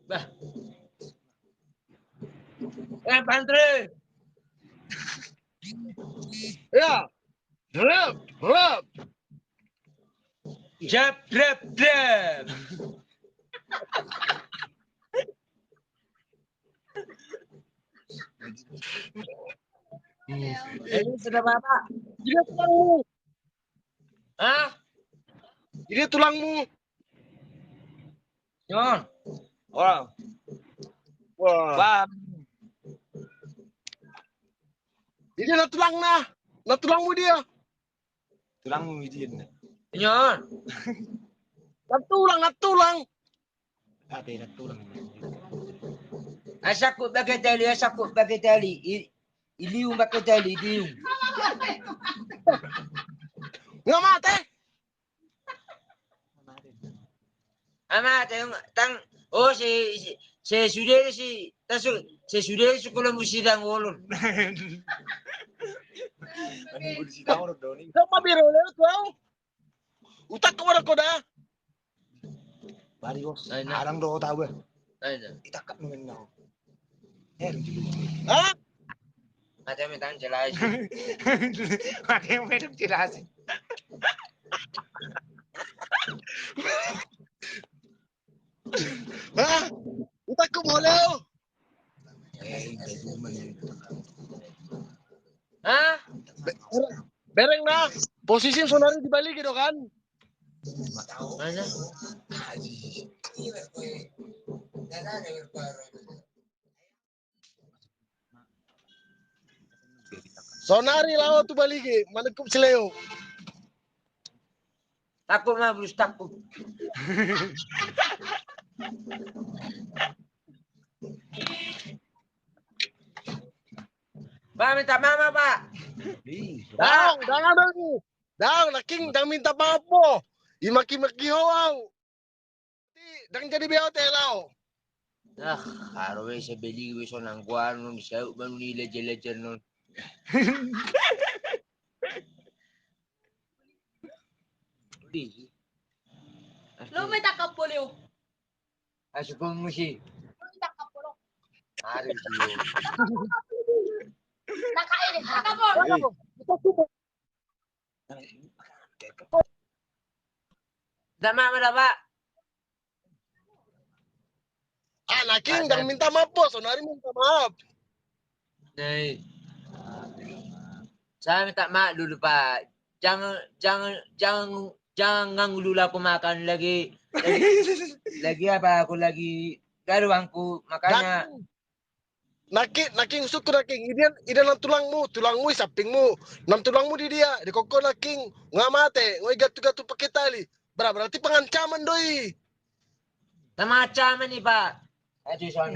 Bah. Pantry. Ya. Rep, rep. Jab, jab, jab. Ini sudah Bapak. Ini tulangmu. Hah? Ini tulangmu. Nyon. Oh. Wah. Wah. Ini na tulang na. Na tulangmu dia. Tulangmu dia. Nyon. Na tulang, na tulang. Ada yang tulang. Asakut bagai tali, asakut bagai tali. Iliung bagai tali, iliung. Nga mate. Ama tang oh si sudah si tasu si sudah sekolah musidang ulun. Mani budi sidang orang doni. Sama biro leo kau. Utak ko ko da. Bari bos. Ay, na. Arang do tahu. Ayun. Itakak nungen nau. Ha? Macam itu jelas. Ada yang medok jelas. Ha? Utak ko mo leo. Hah? Bereng na. Posisi sonari dibalik gitu kan. Mana? Sonari lao tu baligi. Manekup sileo. Takut mah belum takut. Pak minta mama pak. Daong, daong lagi. Daong, naking dang minta maaf po. Imaki-maki hoaw. Dang jadi BOT lao. Ah, araw sa beli so nang kuan nung sa man nila jela nun. Di. Lo may takapulyo. Asukong mo si. May takapulo. Ari siyo. Nakain. Takapul. Tama mo na ba? Naking dang minta maaf po. Sonari minta maaf. Nay. Sa minta ma dulu pak. Jangan lula aku makan lagi. Lagi apa aku lagi garuangku makanya. Naking syukur naking. Ida ng tulangmu isapingmu. Nam tulangmu di dia. Di koko naking nga mate. Ngoy gatu-gatu pakitali. Berarti pengancaman doi. Sama macam ni pak. Aduh son.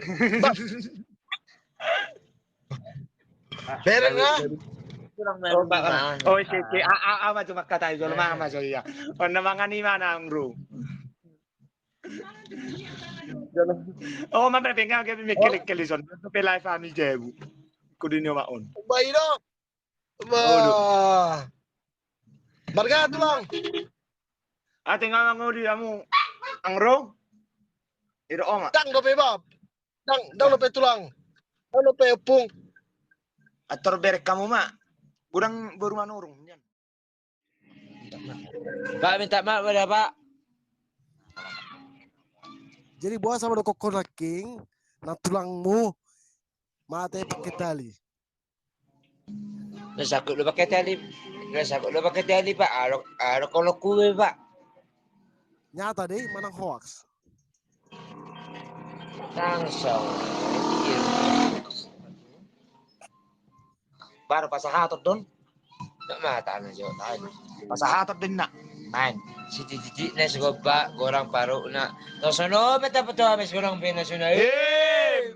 Bereng na. Oh, Pak. Oh, si macam kata itu mama saya. Oh, namangan ni mana angru. Oh, mamre pengen ke mikir kelison. Tapi live family jebu. Kudinyo maon. Bayi do. Wah. Barga tulang. Ate nga ngudi amu angro. Iro oma. Dang do pe bab. Dang do pe tulang. Dang do pe pung. Ator berek kamu mak. Burang baru manurung yan. Pak minta maaf pada pak. Jadi bawa sama do koko naking. Na tulangmu. Mate pakai tali. Nasakot lo pakai tali pak. Arok kalau kue pak. Nyata deh manang hoax. Langsung. Baru pasahatot don. Tak mata na siya tayo. Pasahatot din na. Man, si Titi na sa baba, gorang paro na. Tapos ano, mata pa ito, amis gorang pinasuna. Eh!